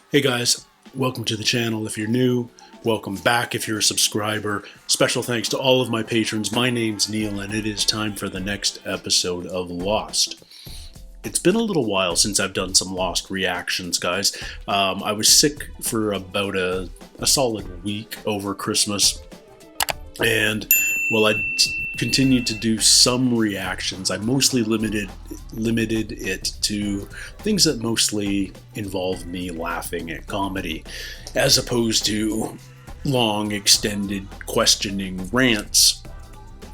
Hey guys, welcome to the channel if you're new. Welcome back if you're a subscriber. Special thanks to all of my patrons. My name's Neil and it is time for the next episode of Lost. It's been a little while since I've done some Lost reactions, guys. I was sick for about a solid week over Christmas. And I continued to do some reactions. I mostly limited it to things that mostly involve me laughing at comedy, as opposed to long, extended, questioning rants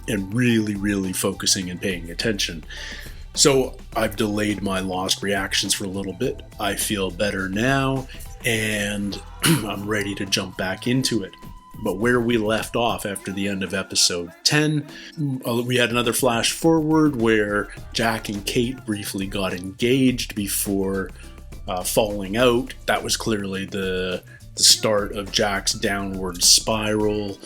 and really focusing and paying attention. So I've delayed my Lost reactions for a little bit. I feel better now, and I'm ready to jump back into it. But where we left off after the end of episode 10, we had another flash forward where Jack and Kate briefly got engaged before falling out. That was clearly the start of Jack's downward spiral.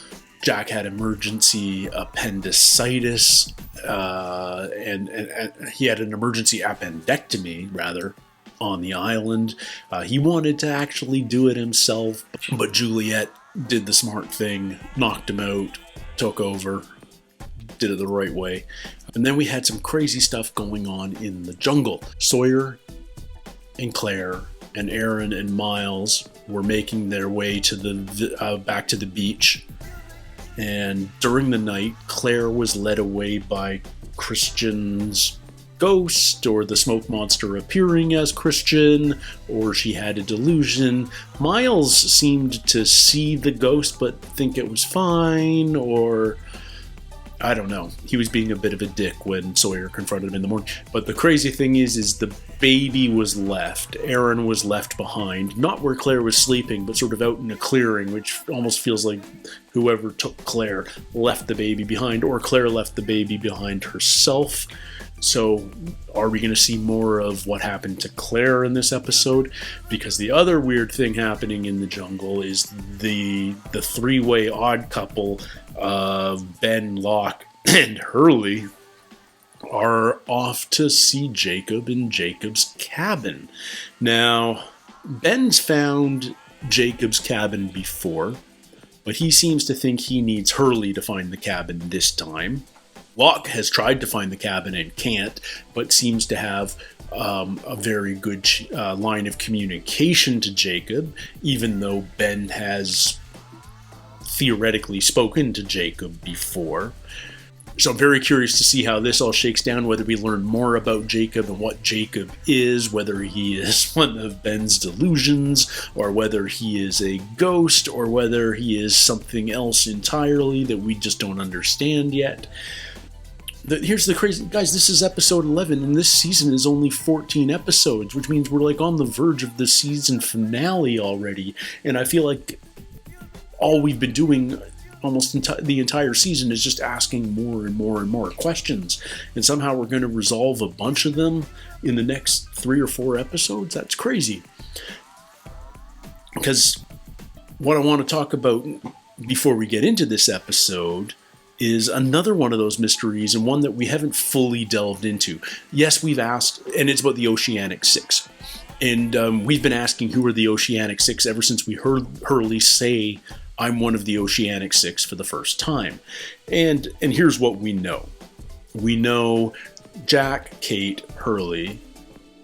Jack had emergency appendicitis, and he had an emergency appendectomy, rather, on the island. He wanted to actually do it himself, but Juliet did the smart thing, knocked him out, took over, did it the right way. And then we had some crazy stuff going on in the jungle. Sawyer and Claire and Aaron and Miles were making their way to the back to the beach. And during the night, Claire was led away by Christian's ghost, or the smoke monster appearing as Christian, or she had a delusion. Miles seemed to see the ghost but think it was fine, or I don't know. He was being a bit of a dick when Sawyer confronted him in the morning. But the crazy thing is the baby was left. Aaron was left behind, not where Claire was sleeping, but sort of out in a clearing, which almost feels like whoever took Claire left the baby behind, or Claire left the baby behind herself. So are we going to see more of what happened to Claire in this episode? Because the other weird thing happening in the jungle is the three-way odd couple of Ben, Locke, and Hurley are off to see Jacob in Jacob's cabin. Now, Ben's found Jacob's cabin before, but he seems to think he needs Hurley to find the cabin this time. Locke has tried to find the cabin and can't, but seems to have a very good line of communication to Jacob, even though Ben has theoretically spoken to Jacob before. So I'm very curious to see how this all shakes down, whether we learn more about Jacob and what Jacob is, whether he is one of Ben's delusions, or whether he is a ghost, or whether he is something else entirely that we just don't understand yet. Here's the crazy, guys, this is episode 11, and this season is only 14 episodes, which means we're like on the verge of the season finale already, and I feel like all we've been doing almost the entire season is just asking more and more questions, and somehow we're going to resolve a bunch of them in the next 3 or 4 episodes. That's crazy. Because what I want to talk about before we get into this episode is another one of those mysteries, and one that we haven't fully delved into. Yes, we've asked, and it's about the Oceanic Six. And we've been asking who are the Oceanic Six ever since we heard Hurley say, "I'm one of the Oceanic Six" for the first time. And here's what we know. We know Jack, Kate, Hurley,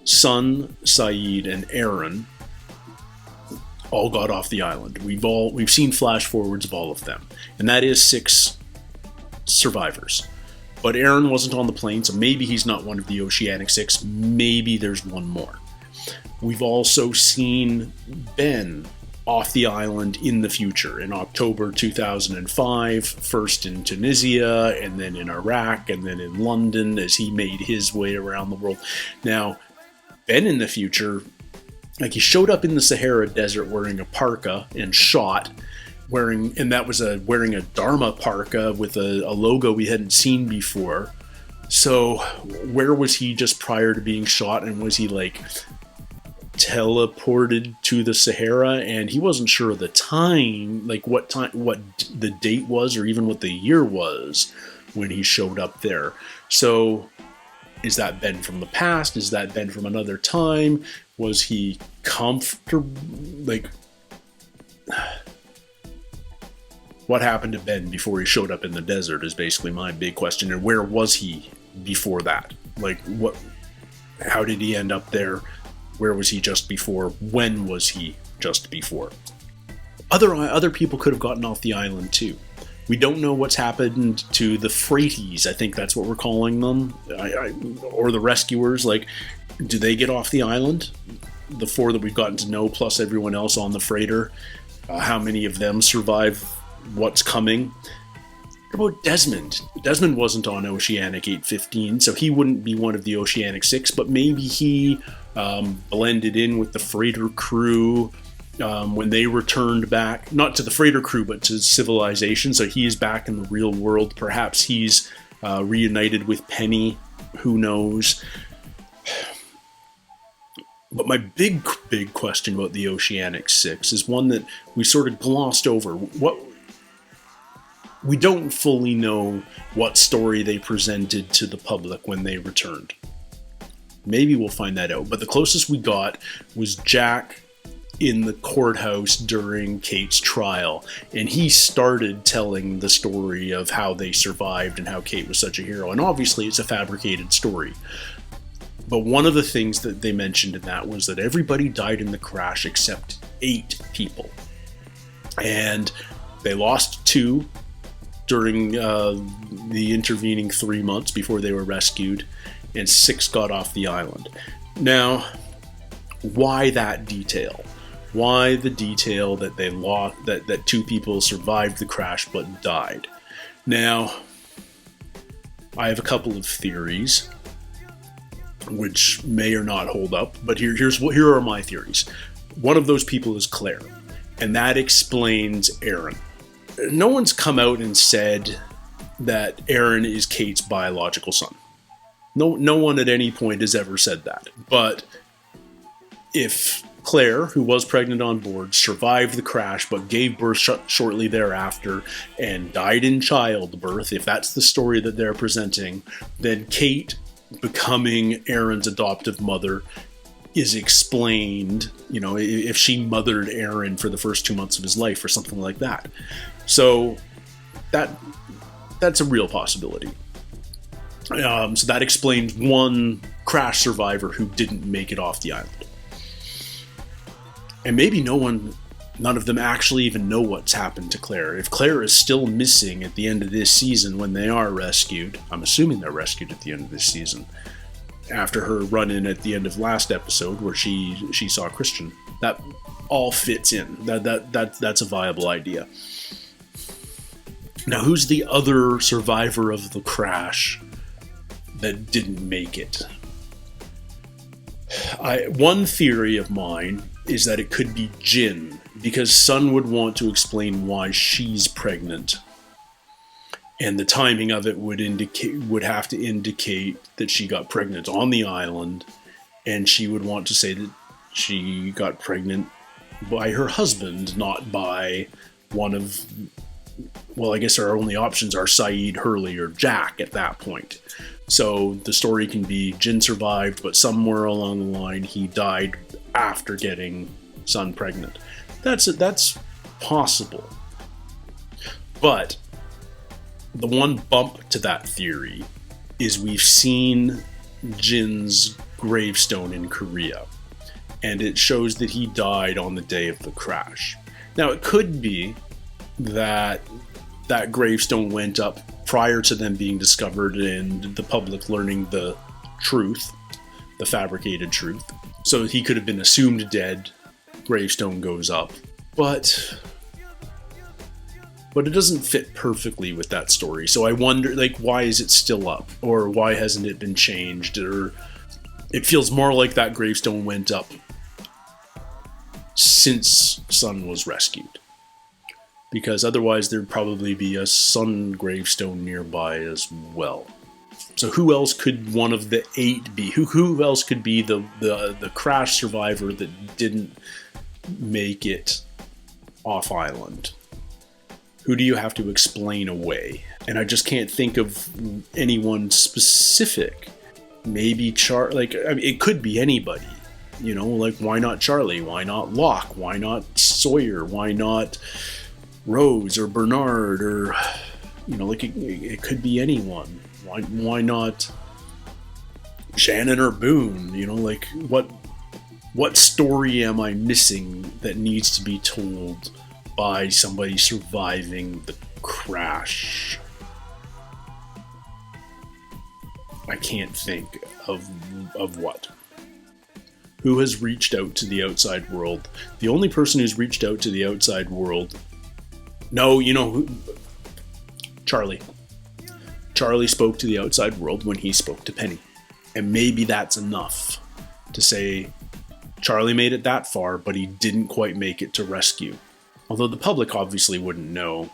Sun, Sayid, and Aaron all got off the island. We've seen flash forwards of all of them. And that is 6 survivors. But Aaron wasn't on the plane, so maybe he's not one of the Oceanic Six. Maybe there's one more. We've also seen Ben off the island in the future, in October 2005, first in Tunisia, and then in Iraq, and then in London as he made his way around the world. Now, Ben in the future, like, he showed up in the Sahara Desert wearing a parka and shot, wearing a Dharma parka with a logo we hadn't seen before. So where was he just prior to being shot, and was he like teleported to the Sahara? And he wasn't sure of the time, like what the date was, or even what the year was when he showed up there. So is that Ben from the past? Is that Ben from another time? Was he comfortable? Like, what happened to Ben before he showed up in the desert is basically my big question. And where was he before that? Like, what? How did he end up there? Where was he just before? When was he just before? Other people could have gotten off the island too. We don't know what's happened to the freighties. I think that's what we're calling them, or the rescuers. Like, do they get off the island? The 4 that we've gotten to know, plus everyone else on the freighter. How many of them survive what's coming? What about Desmond? Desmond wasn't on Oceanic 815, so he wouldn't be one of the Oceanic 6, but maybe he blended in with the freighter crew when they returned back, not to the freighter crew, but to civilization. So he's back in the real world. Perhaps he's reunited with Penny. Who knows? But my big question about the Oceanic 6 is one that we sort of glossed over. We don't fully know what story they presented to the public when they returned. Maybe we'll find that out. But the closest we got was Jack in the courthouse during Kate's trial. And he started telling the story of how they survived and how Kate was such a hero. And obviously it's a fabricated story. But one of the things that they mentioned in that was that everybody died in the crash except 8 people. And they lost 2 during the intervening 3 months before they were rescued, and 6 got off the island. Now, why that detail? Why the detail that they lost, that 2 people survived the crash but died? Now, I have a couple of theories, which may or not hold up, but here are my theories. One of those people is Claire, and that explains Aaron. No one's come out and said that Aaron is Kate's biological son. No one at any point has ever said that. But if Claire, who was pregnant on board, survived the crash but gave birth shortly thereafter and died in childbirth, if that's the story that they're presenting, then Kate becoming Aaron's adoptive mother is explained, if she mothered Aaron for the first 2 months of his life or something like that. So that's a real possibility. So that explains one crash survivor who didn't make it off the island. And maybe none of them actually even know what's happened to Claire. If Claire is still missing at the end of this season when they are rescued, I'm assuming they're rescued at the end of this season, after her run-in at the end of last episode where she saw Christian, that all fits in. That's a viable idea. Now, who's the other survivor of the crash that didn't make it? One theory of mine is that it could be Jin, because Sun would want to explain why she's pregnant. And the timing of it would have to indicate that she got pregnant on the island, and she would want to say that she got pregnant by her husband, not by one of... Well, I guess our only options are Saeed, Hurley, or Jack at that point. So the story can be Jin survived, but somewhere along the line he died after getting Sun pregnant. That's possible. But the one bump to that theory is we've seen Jin's gravestone in Korea, and it shows that he died on the day of the crash. Now, it could be that gravestone went up prior to them being discovered and the public learning the truth, the fabricated truth. So he could have been assumed dead, gravestone goes up. But it doesn't fit perfectly with that story. So I wonder, why is it still up? Or why hasn't it been changed? Or it feels more like that gravestone went up since Sun was rescued. Because otherwise there'd probably be a Sun gravestone nearby as well. So who else could one of the 8 be? Who else could be the crash survivor that didn't make it off island? Who do you have to explain away? And I just can't think of anyone specific. Maybe it could be anybody. You know, like, why not Charlie? Why not Locke? Why not Sawyer? Why not Rose or Bernard? Or, you know, like, it could be anyone. Why not Shannon or Boone? You know, like, what story am I missing that needs to be told by somebody surviving the crash? I can't think of what. Who has reached out to the outside world? The only person who's reached out to the outside world... No, you know who? Charlie. Charlie spoke to the outside world when he spoke to Penny. And maybe that's enough to say Charlie made it that far, but he didn't quite make it to rescue. Although the public obviously wouldn't know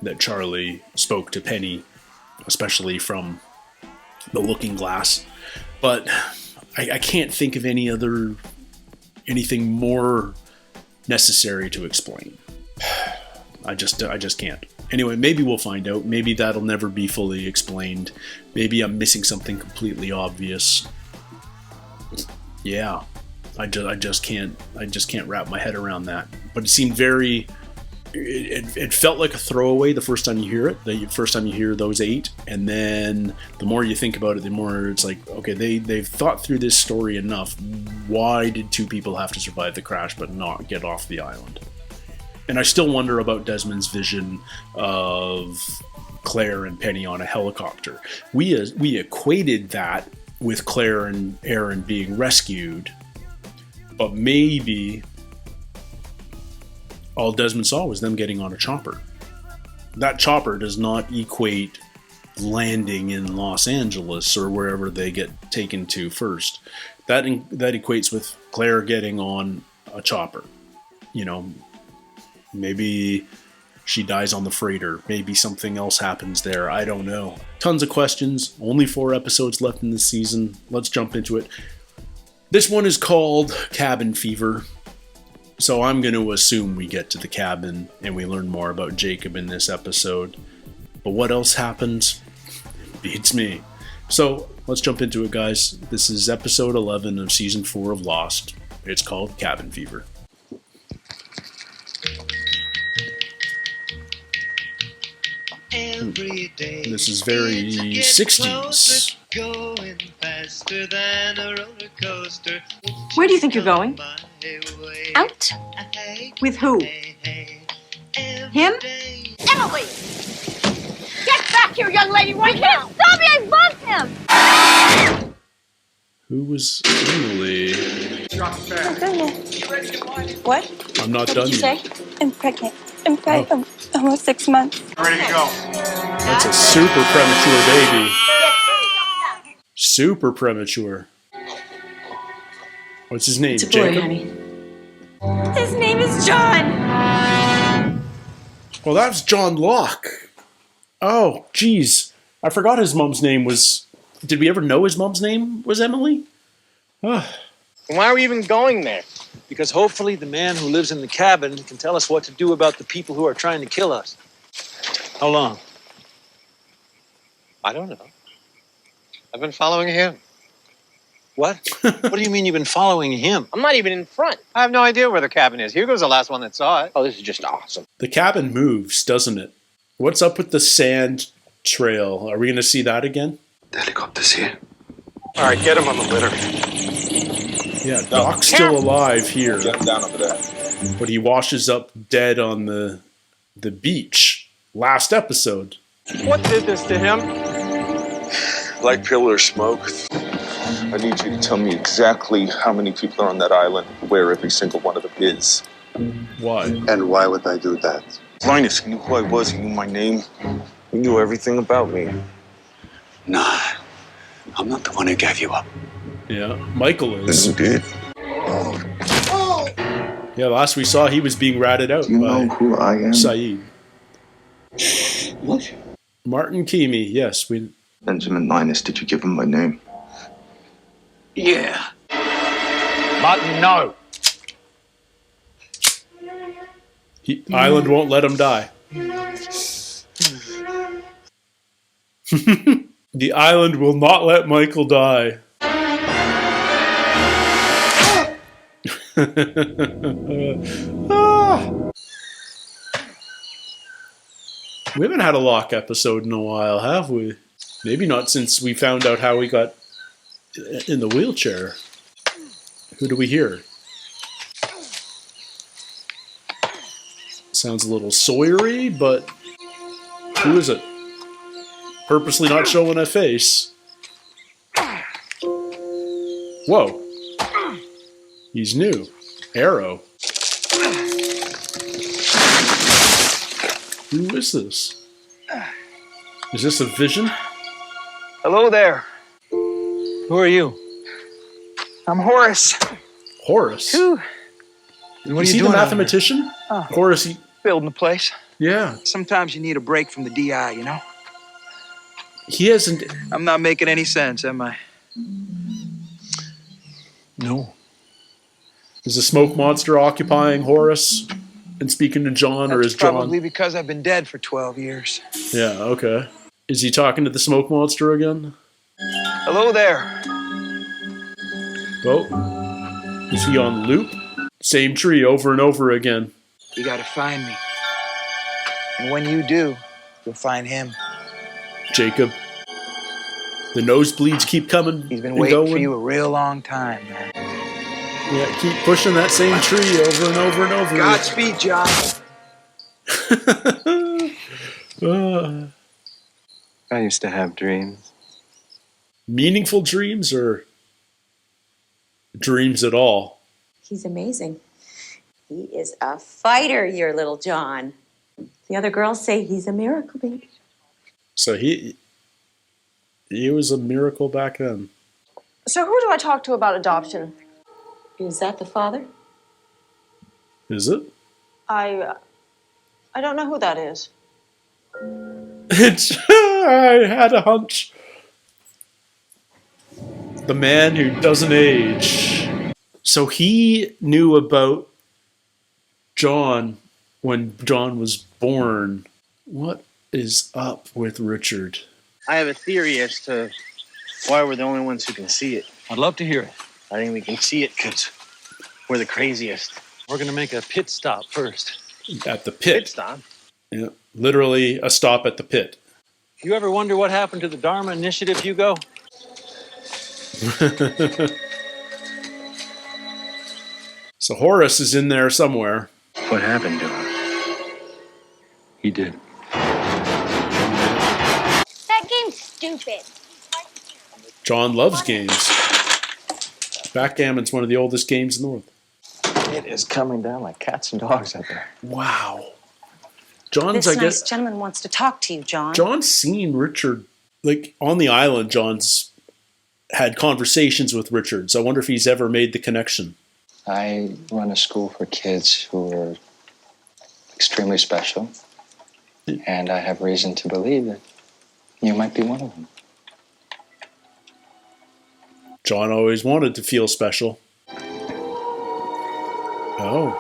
that Charlie spoke to Penny, especially from the looking glass. But I can't think of anything more necessary to explain. I just can't. Anyway, maybe we'll find out. Maybe that'll never be fully explained. Maybe I'm missing something completely obvious. Yeah, I just can't wrap my head around that. But it seemed very. It felt like a throwaway the first time you hear it. The first time you hear those 8, and then the more you think about it, the more it's like, okay, they've thought through this story enough. Why did 2 people have to survive the crash but not get off the island? And I still wonder about Desmond's vision of Claire and Penny on a helicopter. We equated that with Claire and Aaron being rescued, but maybe all Desmond saw was them getting on a chopper. That chopper does not equate landing in Los Angeles or wherever they get taken to first. That equates with Claire getting on a chopper. You know, maybe she dies on the freighter. Maybe something else happens there. I don't know. Tons of questions. Only 4 episodes left in this season. Let's jump into it. This one is called Cabin Fever. So I'm going to assume we get to the cabin and we learn more about Jacob in this episode. But what else happens? Beats me. So let's jump into it, guys. This is episode 11 of season 4 of Lost. It's called Cabin Fever. Every day This is very 60s. Going faster than a roller coaster. Where do you think you're going? Out? With who? Him? Emily! Get back here, young lady, right now! Stop me, I bumped him! Who was Emily? I'm done yet. What? I'm not What done did you yet. say? I'm pregnant. I'm pregnant. I'm almost 6 months. Ready to go. That's a super premature baby. Super premature. What's his name? It's a boy, Jacob? honey. His name is John. Well, that's John Locke. Oh, geez. I forgot his mom's name was... Did we ever know his mom's name was Emily? Why are we even going there? Because hopefully the man who lives in the cabin can tell us what to do about the people who are trying to kill us. How long? I don't know. I've been following him. What? What do you mean you've been following him? I'm not even in front. I have no idea where the cabin is. Hugo's the last one that saw it. Oh, this is just awesome. The cabin moves, doesn't it? What's up with the sand trail? Are we going to see that again? The helicopter's here. All right, get him on the litter. Yeah, Doc's still alive here, Get him down over there. but he washes up dead on the beach last episode. What did this to him? Like pillar smoke. I need you to tell me exactly how many people are on that island, where every single one of them is. Why? And why would I do that? Linus, he knew who I was, he knew my name. He knew everything about me. Nah, I'm not the one who gave you up. Yeah, Michael is. Who did? Yeah, last we saw, he was being ratted out You know by who I am? Saeed. What? Martin Keamy, yes. Benjamin Linus, did you give him my name? Yeah. Martin, no. Island won't let him die. The island will not let Michael die. Ah. We haven't had a Locke episode in a while, have we? Maybe not since we found out how he got in the wheelchair. Who do we hear? Sounds a little Sawyer-y, but who is it? Purposely not showing a face. Whoa. He's new. Arrow. Who is this? Is this a vision? Hello there. Who are you? I'm Horace. Horace? Whew. And what Is are he you the doing out mathematician? Oh. Horace, he... Building the place. Yeah. Sometimes you need a break from the DI, you know? He hasn't... I'm not making any sense, am I? No. Is the smoke monster occupying Horace and speaking to John, or That's is John... probably because I've been dead for 12 years. Yeah, okay. Is he talking to the smoke monster again? Hello there. Oh. Is he on loop? Same tree over and over again. You gotta find me. And when you do, you'll find him. Jacob. The nosebleeds keep coming. He's been and waiting going. for you a real long time, man. Yeah, keep pushing that same tree over and over and over. Godspeed, John. I used to have dreams. Meaningful dreams or dreams at all? He's amazing. He is a fighter, your little John. The other girls say he's a miracle baby. So he was a miracle back then. So who do I talk to about adoption? Is that the father? Is it? I don't know who that is. It's I had a hunch. The man who doesn't age. So he knew about John when John was born. What is up with Richard? I have a theory as to why we're the only ones who can see it. I'd love to hear it. I think we can see it because we're the craziest. We're going to make a pit stop first. At the pit. Pit stop? Yeah, literally a stop at the pit. You ever wonder what happened to the Dharma Initiative, Hugo? So Horace is in there somewhere. What happened to him? He did. That game's stupid. John loves games. Backgammon's one of the oldest games in the world. It is coming down like cats and dogs out there. Wow. John's, This I nice guess... gentleman wants to talk to you, John. John's seen Richard... Like, on the island, John's had conversations with Richard, so I wonder if he's ever made the connection. I run a school for kids who are extremely special, and I have reason to believe that you might be one of them. John always wanted to feel special. Oh.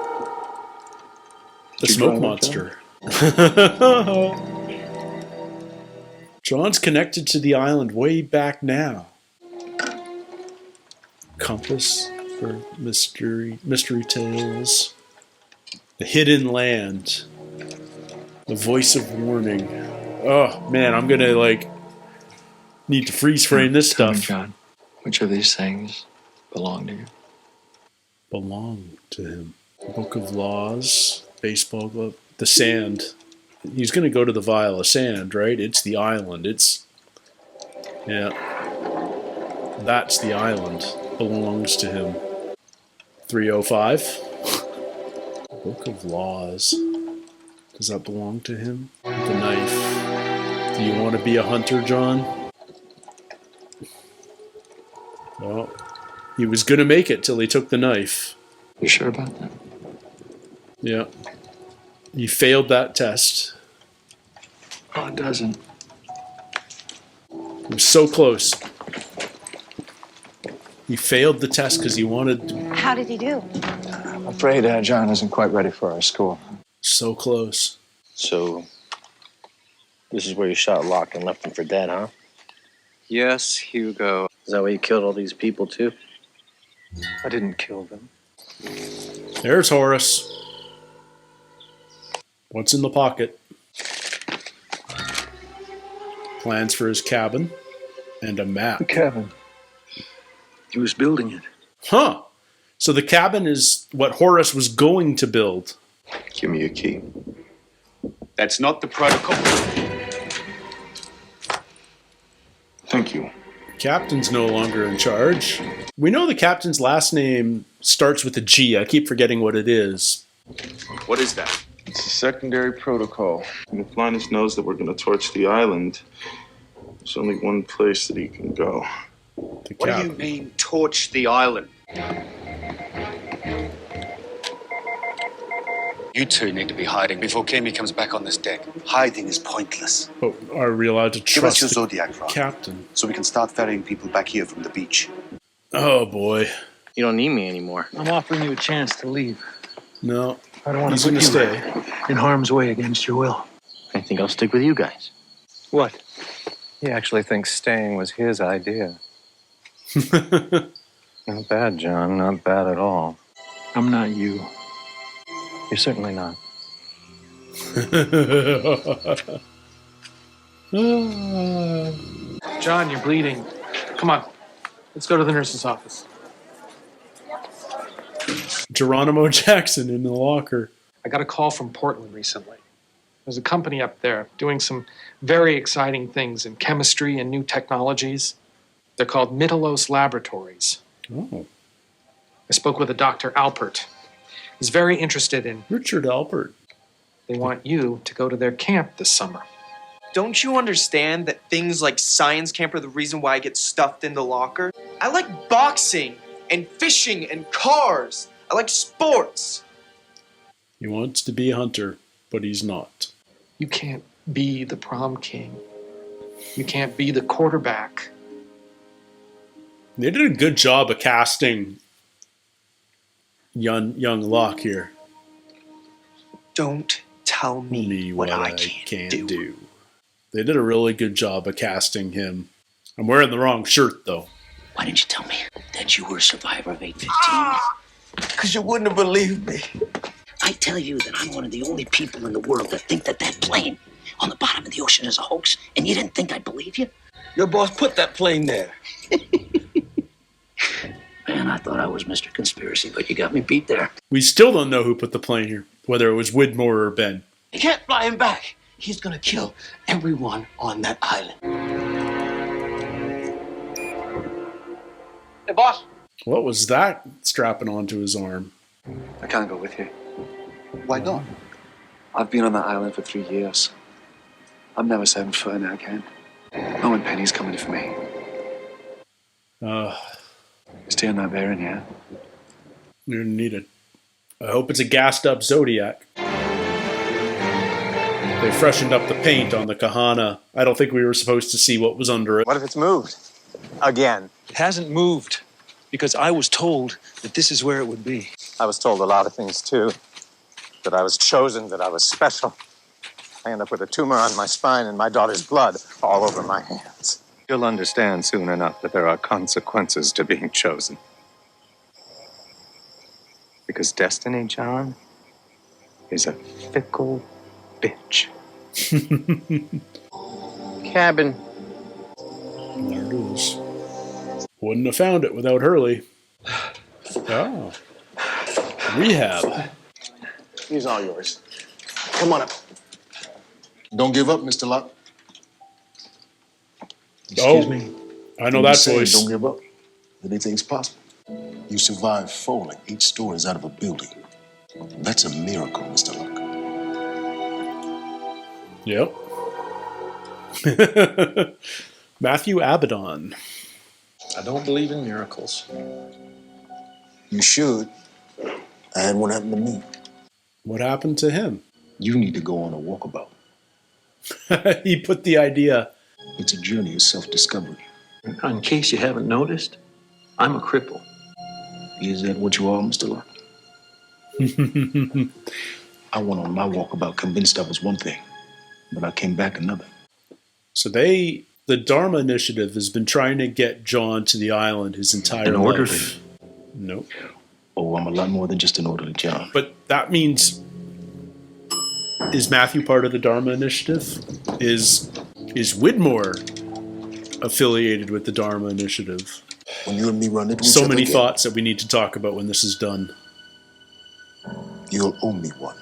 The Did you smoke draw monster. John's connected to the island way back now. Compass for mystery tales. The hidden land. The voice of warning. Oh man, I'm gonna need to freeze frame this Tell me, stuff. John, which of these things belong to you? Belong to him. Book of Laws, baseball glove, the sand. He's going to go to the vial of sand, right? It's the island. Yeah. That's the island. Belongs to him. 305. Book of Laws. Does that belong to him? The knife. Do you want to be a hunter, John? Well, he was going to make it till he took the knife. You sure about that? Yeah. He failed that test. Oh, it doesn't. He was so close. He failed the test because he wanted... How did he do? I'm afraid John isn't quite ready for our school. So close. So, this is where you shot Locke and left him for dead, huh? Yes, Hugo. Is that why you killed all these people, too? I didn't kill them. There's Horace. What's in the pocket? Plans for his cabin and a map. The cabin. He was building it. Huh. So the cabin is what Horace was going to build. Give me your key. That's not the protocol. Thank you. Captain's no longer in charge. We know the captain's last name starts with a G. I keep forgetting what it is. What is that? It's a secondary protocol. And if Linus knows that we're going to torch the island, there's only one place that he can go. The What do you mean, torch the island? You two need to be hiding before Kimi comes back on this deck. Hiding is pointless. But are we allowed to Give us trust your the Zodiac rod, captain? so we can start ferrying people back here from the beach. Oh boy. You don't need me anymore. I'm offering you a chance to leave. No. I don't want He's to put gonna you stay. in harm's way against your will. I think I'll stick with you guys. What? He actually thinks staying was his idea. Not bad, John. Not bad at all. I'm not you. You're certainly not. John, you're bleeding. Come on. Let's go to the nurse's office. Geronimo Jackson in the locker. I got a call from Portland recently. There's a company up there doing some very exciting things in chemistry and new technologies. They're called Mitalos Laboratories. Oh. I spoke with a Dr. Alpert. He's very interested in... Richard Alpert. They want you to go to their camp this summer. Don't you understand that things like science camp are the reason why I get stuffed in the locker? I like boxing and fishing and cars. I like sports. He wants to be a hunter, but he's not. You can't be the prom king. You can't be the quarterback. They did a good job of casting young Locke here. Don't tell me what I can't do. They did a really good job of casting him. I'm wearing the wrong shirt, though. Why didn't you tell me that you were a survivor of 815? Because you wouldn't have believed me. I tell you that I'm one of the only people in the world that think that plane on the bottom of the ocean is a hoax, and you didn't think I'd believe you? Your boss put that plane there. Man, I thought I was Mr. Conspiracy, but you got me beat there. We still don't know who put the plane here, whether it was Widmore or Ben. You can't fly him back. He's gonna kill everyone on that island. Hey, boss. What was that strapping onto his arm? I can't go with you. Why not? I've been on that island for 3 years. I'm never setting foot in it again. Knowing Penny's coming for me. Stay on that bearing, yeah? You're gonna need it. I hope it's a gassed up Zodiac. They freshened up the paint on the Kahana. I don't think we were supposed to see what was under it. What if it's moved? Again. It hasn't moved because I was told that this is where it would be. I was told a lot of things, too. That I was chosen, that I was special. I end up with a tumor on my spine and my daughter's blood all over my hands. You'll understand soon enough that there are consequences to being chosen. Because destiny, John, is a fickle bitch. Cabin. There it is. Wouldn't have found it without Hurley. Oh. Rehab. He's all yours. Come on up. Don't give up, Mr. Locke. Excuse me. I know that voice. Don't give up. Anything's possible. You survived falling 8 stories out of a building. That's a miracle, Mr. Locke. Yep. Matthew Abaddon. I don't believe in miracles. You should. I had one happen to me. What happened to him? You need to go on a walkabout. He put the idea. It's a journey of self-discovery. In case you haven't noticed, I'm a cripple. Is that what you are, Mr. Locke? I went on my walkabout convinced I was one thing, but I came back another. So the Dharma Initiative has been trying to get John to the island his entire life. An orderly. Nope. Oh, I'm a lot more than just an orderly job. But that means, is Matthew part of the Dharma Initiative? Is Widmore affiliated with the Dharma Initiative? When you and me run into each So other many again, thoughts that we need to talk about when this is done. you'll owe me one.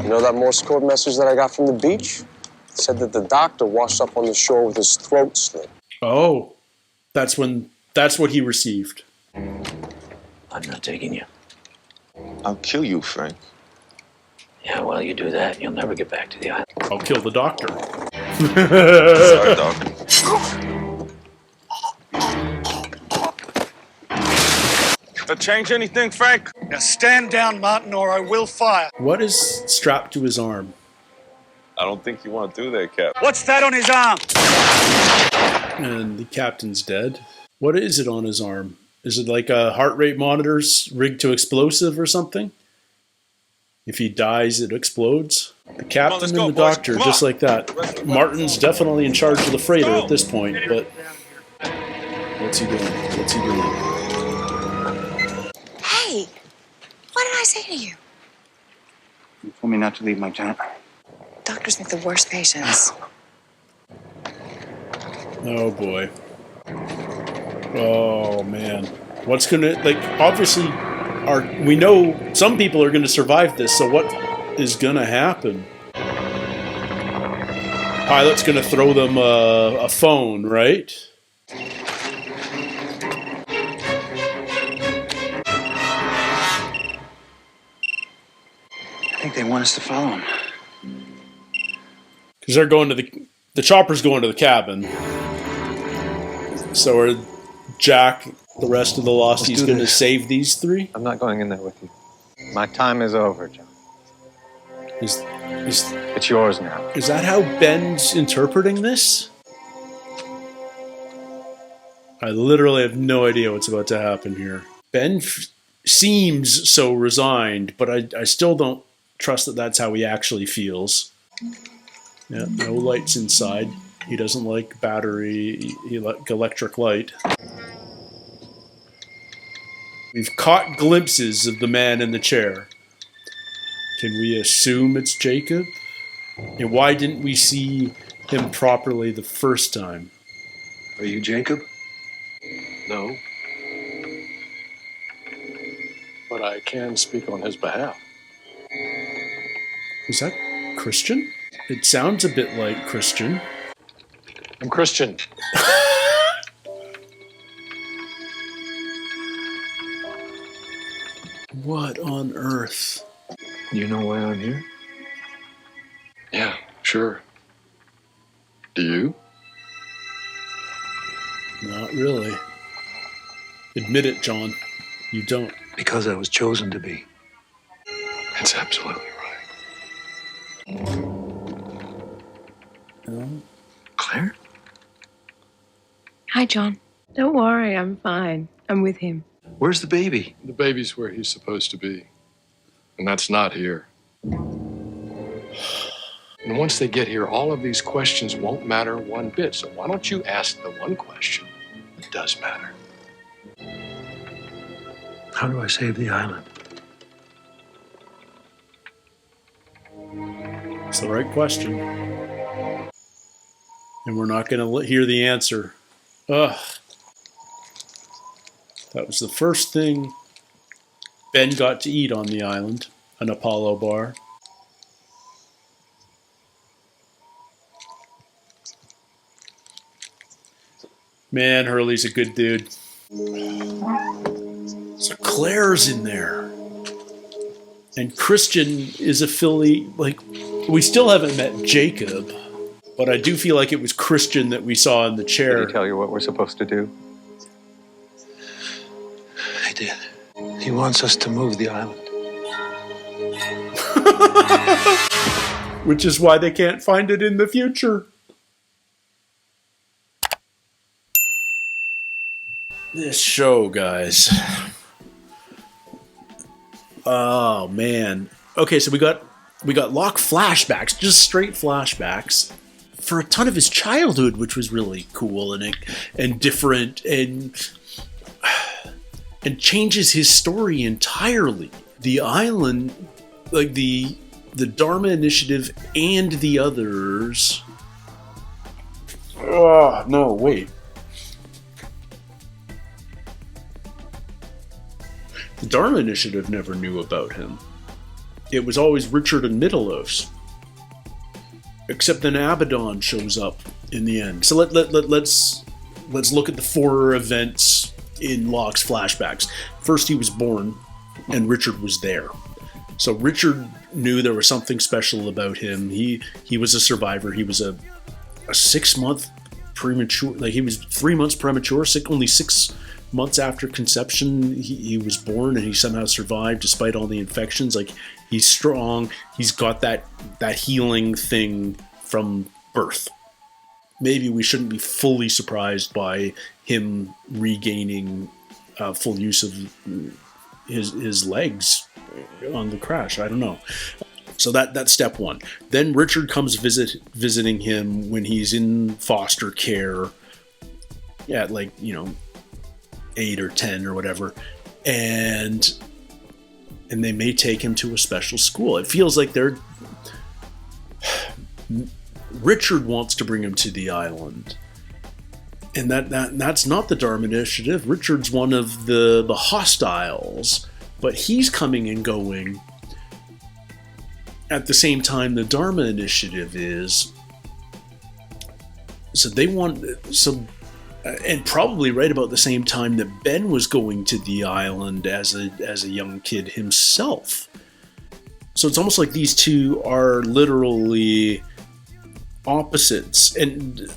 You know that Morse code message that I got from the beach? It said that the doctor washed up on the shore with his throat slit. Oh, that's what he received. I'm not taking you. I'll kill you, Frank. Yeah, well, you do that, you'll never get back to the island. I'll kill the doctor. Sorry, Doc. That change anything, Frank? Now stand down, Martin, or I will fire. What is strapped to his arm? I don't think you want to do that, Cap. What's that on his arm? And the captain's dead. What is it on his arm? Is it like a heart rate monitor's rigged to explosive or something? If he dies, it explodes? The captain and the doctor, just like that. Martin's definitely in charge of the freighter at this point, but what's he doing? What's he doing? Hey, what did I say to you? You told me not to leave my tent. Doctors make the worst patients. Oh boy. Oh man. What's gonna, like, obviously, we know some people are gonna survive this, so what is gonna happen? Pilot's gonna throw them a phone, right? I think they want us to follow him. Because they're going to the chopper's going to the cabin. So are Jack, the rest of the Losties, going to save these three? I'm not going in there with you. My time is over, John. It's yours now. Is that how Ben's interpreting this? I literally have no idea what's about to happen here. Ben seems so resigned, but I still don't trust that that's how he actually feels. Yeah, no lights inside. He doesn't like battery, electric light. We've caught glimpses of the man in the chair. Can we assume it's Jacob? And why didn't we see him properly the first time? Are you Jacob? No. But I can speak on his behalf. Is that Christian? It sounds a bit like Christian. I'm Christian. What on earth? You know why I'm here? Yeah, sure. Do you? Not really. Admit it, John. You don't. Because I was chosen to be. That's absolutely right. No? Claire? Hi, John. Don't worry, I'm fine. I'm with him. Where's the baby? The baby's where he's supposed to be. And that's not here. And once they get here, all of these questions won't matter one bit. So why don't you ask the one question that does matter? How do I save the island? It's the right question. And we're not going to hear the answer. Ugh. That was the first thing Ben got to eat on the island, an Apollo bar. Man, Hurley's a good dude. So Claire's in there. And Christian is affiliated, like, we still haven't met Jacob, but I do feel like it was Christian that we saw in the chair. Did he tell you what we're supposed to do? I did. He wants us to move the island. Which is why they can't find it in the future. This show, guys. Oh man. Okay, so we got Locke flashbacks, just straight flashbacks for a ton of his childhood, which was really cool and different. And and changes his story entirely. The island, like the Dharma Initiative and the others... no, wait. The Dharma Initiative never knew about him. It was always Richard and Mittellos. Except then Abaddon shows up in the end. So let's look at the 4 events in Locke's flashbacks. First, he was born, and Richard was there. So Richard knew there was something special about him. He was a survivor. He was a 6-month premature, like he was 3 months premature, only 6 months after conception. He was born, and he somehow survived despite all the infections. Like, he's strong. He's got that healing thing from birth. Maybe we shouldn't be fully surprised by him regaining full use of his legs on the crash. I don't know. So that's step 1. Then Richard comes visiting him when he's in foster care at 8 or 10 or whatever, and they may take him to a special school. It feels like Richard wants to bring him to the island, and that's not the Dharma Initiative. Richard's one of the hostiles, but he's coming and going at the same time the Dharma Initiative is. So they want and probably right about the same time that Ben was going to the island as a young kid himself. So it's almost like these two are literally opposites. And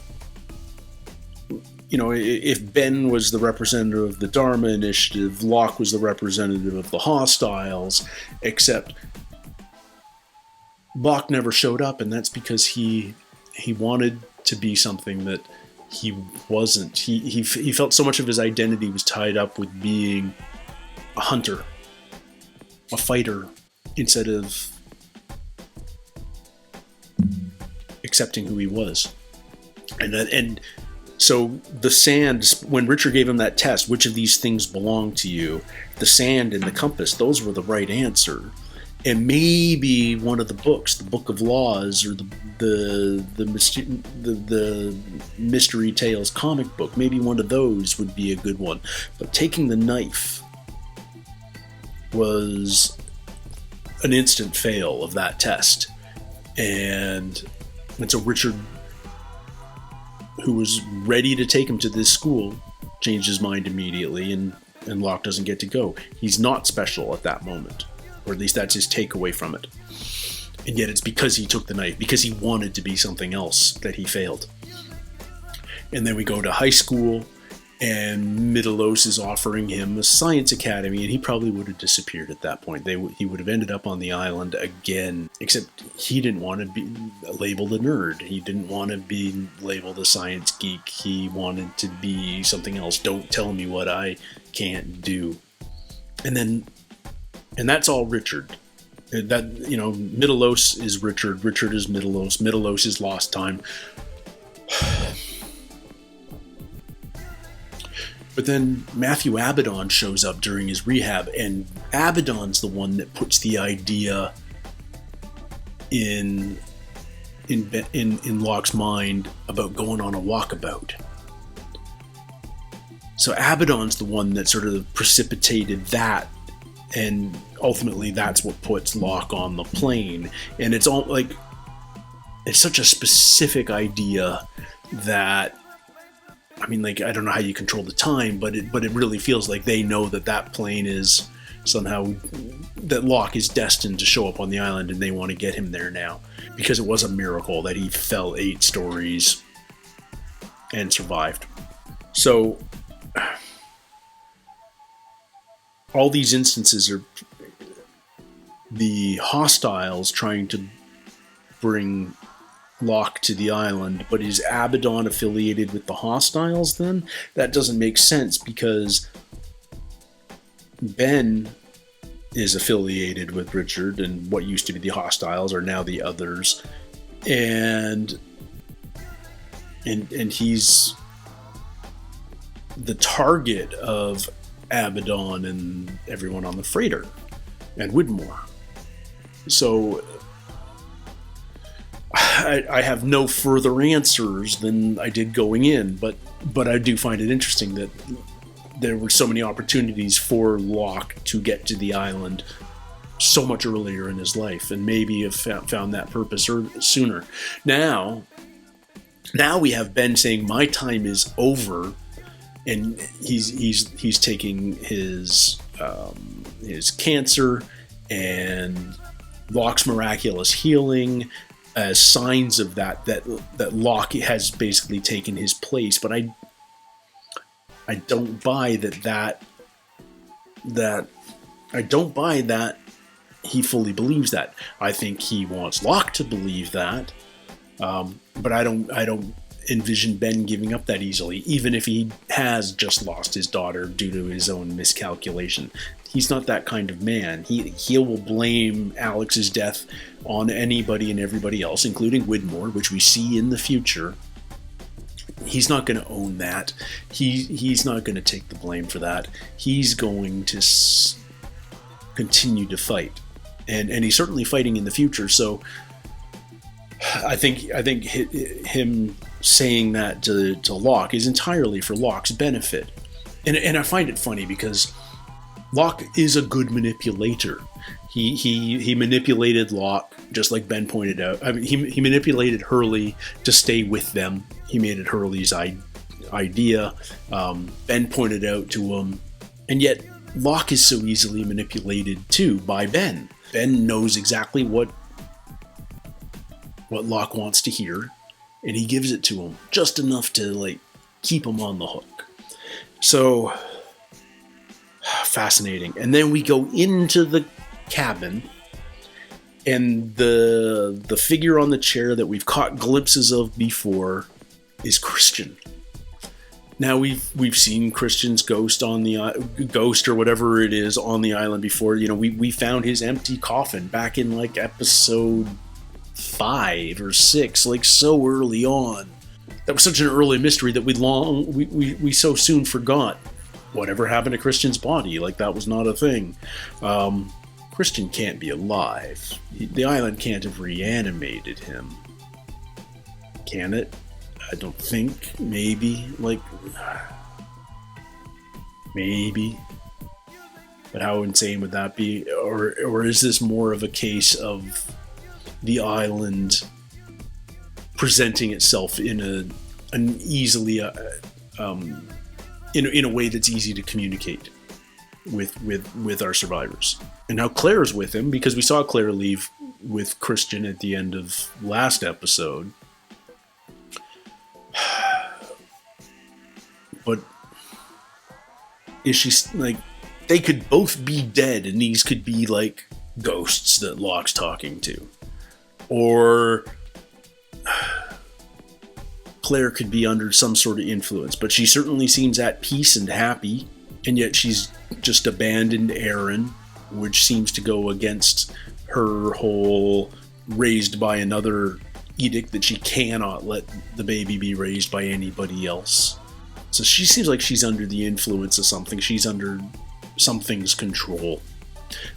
if Ben was the representative of the Dharma Initiative, Locke was the representative of the hostiles, except Locke never showed up, and that's because he wanted to be something that he wasn't. He felt so much of his identity was tied up with being a hunter, a fighter, instead of accepting who he was. And so the sand, when Richard gave him that test, which of these things belong to you, the sand and the compass, those were the right answer. And maybe one of the books, the Book of Laws, or the Mystery Tales comic book, maybe one of those would be a good one. But taking the knife was an instant fail of that test. And so Richard, who was ready to take him to this school, changed his mind immediately, and Locke doesn't get to go. He's not special at that moment. Or at least that's his takeaway from it. And yet it's because he took the knife, because he wanted to be something else, that he failed. And then we go to high school, and Mittellos is offering him a science academy, and he probably would have disappeared at that point. He would have ended up on the island again, except he didn't want to be labeled a nerd. He didn't want to be labeled a science geek. He wanted to be something else. Don't tell me what I can't do. And that's all Richard. Mittellos is Richard. Richard is Mittellos. Mittellos is Lost Time. But then Matthew Abaddon shows up during his rehab, and Abaddon's the one that puts the idea in Locke's mind about going on a walkabout. So Abaddon's the one that sort of precipitated that, and ultimately that's what puts Locke on the plane. And it's all like, it's such a specific idea that, I mean, like, I don't know how you control the time, but it really feels like they know that plane is somehow, that Locke is destined to show up on the island, and they want to get him there now, because it was a miracle that he fell 8 stories and survived. So all these instances are the hostiles trying to bring Locke to the island, but is Abaddon affiliated with the hostiles then? That doesn't make sense, because Ben is affiliated with Richard, and what used to be the hostiles are now the others, and he's the target of Abaddon and everyone on the freighter, and Widmore. So I have no further answers than I did going in, but I do find it interesting that there were so many opportunities for Locke to get to the island so much earlier in his life, and maybe have found that purpose sooner. Now we have Ben saying, "My time is over," and he's taking his cancer and Locke's miraculous healing as signs of that Locke has basically taken his place. But I don't buy that I don't buy that he fully believes that. I think he wants Locke to believe that, but I don't envision Ben giving up that easily, even if he has just lost his daughter due to his own miscalculation. He's not that kind of man. He will blame Alex's death on anybody and everybody else, including Widmore, which we see in the future. He's not going to own that. He's not going to take the blame for that. He's going to continue to fight, and he's certainly fighting in the future. So I think him saying that to Locke is entirely for Locke's benefit, and I find it funny because Locke is a good manipulator. He manipulated Locke, just like Ben pointed out. I mean, he manipulated Hurley to stay with them. He made it Hurley's idea. Ben pointed out to him, and yet Locke is so easily manipulated too by Ben. Ben knows exactly what Locke wants to hear, and he gives it to him just enough to keep him on the hook. So fascinating. And then we go into the cabin, and the figure on the chair that we've caught glimpses of before is Christian. Now we've seen Christian's ghost on the ghost or whatever it is on the island before. You know, we found his empty coffin back in episode 5 or 6, so early on. That was such an early mystery that we so soon forgot whatever happened to Christian's body. That was not a thing. Christian can't be alive. The island can't have reanimated him. Can it? I don't think. Maybe. Maybe. But how insane would that be? Or is this more of a case of the island presenting itself in an easily in a way that's easy to communicate with our survivors? And now Claire's with him, because we saw Claire leave with Christian at the end of last episode. But is she they could both be dead, and these could be ghosts that Locke's talking to, or Claire could be under some sort of influence, but she certainly seems at peace and happy, and yet she's just abandoned Aaron, which seems to go against her whole raised by another edict that she cannot let the baby be raised by anybody else. So she seems like she's under the influence of something. She's under something's control.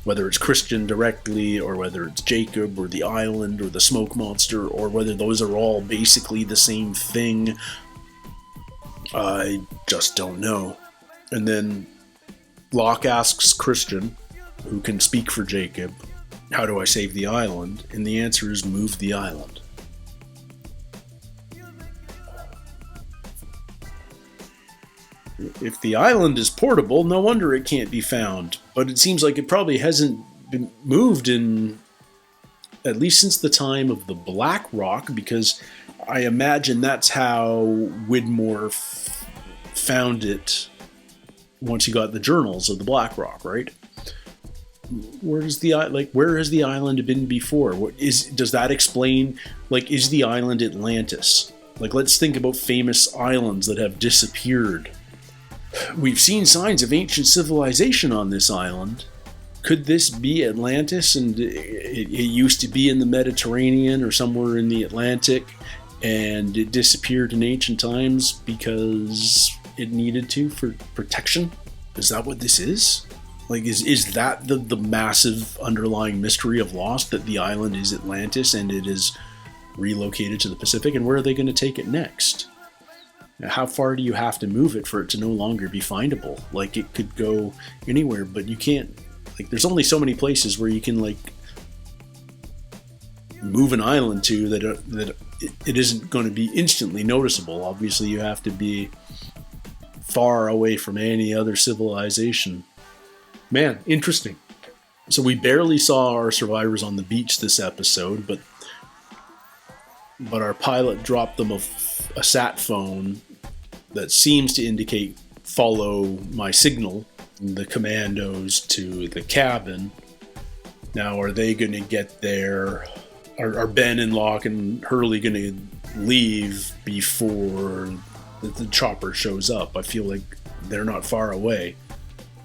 Whether it's Christian directly, or whether it's Jacob, or the island, or the smoke monster, or whether those are all basically the same thing, I just don't know. And then Locke asks Christian, who can speak for Jacob, how do I save the island? And the answer is move the island. If the island is portable, no wonder it can't be found. But it seems like it probably hasn't been moved in at least since the time of the Black Rock, because I imagine that's how Widmore found it once he got the journals of the Black Rock, right? Where has the island been before? Does that explain, is the island Atlantis? Let's think about famous islands that have disappeared. We've seen signs of ancient civilization on this island. Could this be Atlantis, and it used to be in the Mediterranean or somewhere in the Atlantic, and it disappeared in ancient times because it needed to for protection? Is that what this is? Like, is that the massive underlying mystery of Lost, that the island is Atlantis and it is relocated to the Pacific? And where are they going to take it next? How far do you have to move it for it to no longer be findable? Like, it could go anywhere, but you can't, like, there's only so many places where you can, like, move an island to that it isn't going to be instantly noticeable. Obviously, you have to be far away from any other civilization. Man, interesting. So we barely saw our survivors on the beach this episode, but our pilot dropped them a sat phone that seems to indicate follow my signal, the commandos to the cabin. Now, are they going to get there? Are Ben and Locke and Hurley going to leave before the chopper shows up? I feel like they're not far away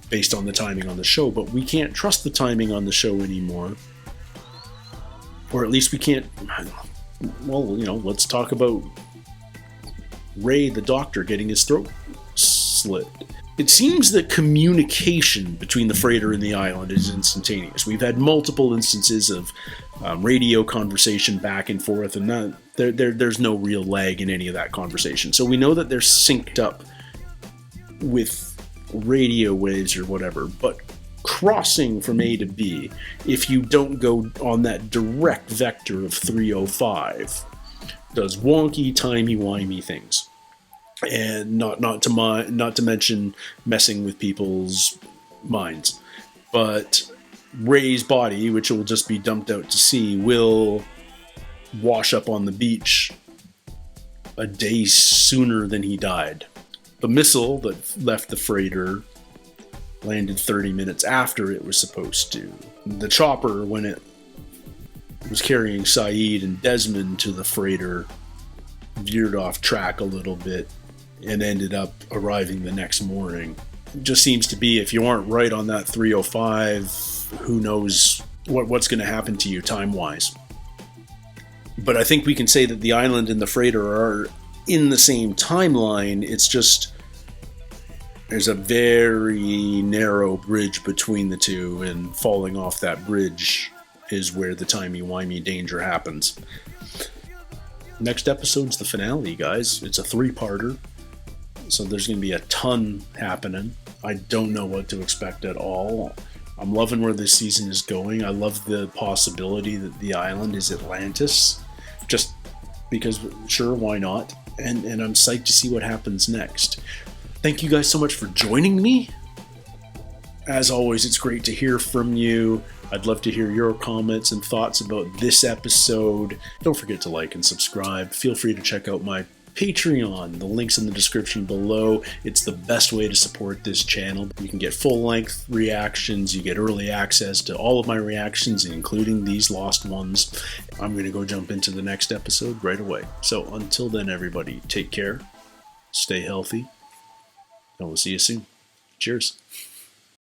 based on the timing on the show, but we can't trust the timing on the show anymore. Or at least we can't. Well, you know, let's talk about Ray, the doctor, getting his throat slit. It seems that communication between the freighter and the island is instantaneous. We've had multiple instances of radio conversation back and forth, and there's no real lag in any of that conversation. So we know that they're synced up with radio waves or whatever, but crossing from A to B, if you don't go on that direct vector of 305, does wonky, timey-wimey things. And not to mention messing with people's minds. But Ray's body, which will just be dumped out to sea, will wash up on the beach a day sooner than he died. The missile that left the freighter landed 30 minutes after it was supposed to. The chopper, when it was carrying Saeed and Desmond to the freighter, veered off track a little bit and ended up arriving the next morning. It just seems to be, if you aren't right on that 305, who knows what's going to happen to you time-wise. But I think we can say that the island and the freighter are in the same timeline. It's just there's a very narrow bridge between the two, and falling off that bridge is where the timey-wimey danger happens. Next episode's the finale, guys. It's a 3-parter, so there's going to be a ton happening. I don't know what to expect at all. I'm loving where this season is going. I love the possibility that the island is Atlantis, just because, sure, why not? And I'm psyched to see what happens next. Thank you guys so much for joining me. As always, it's great to hear from you. I'd love to hear your comments and thoughts about this episode. Don't forget to like and subscribe. Feel free to check out my Patreon. The link's in the description below. It's the best way to support this channel. You can get full-length reactions. You get early access to all of my reactions, including these lost ones. I'm going to go jump into the next episode right away. So until then, everybody, take care, stay healthy, and we'll see you soon. Cheers.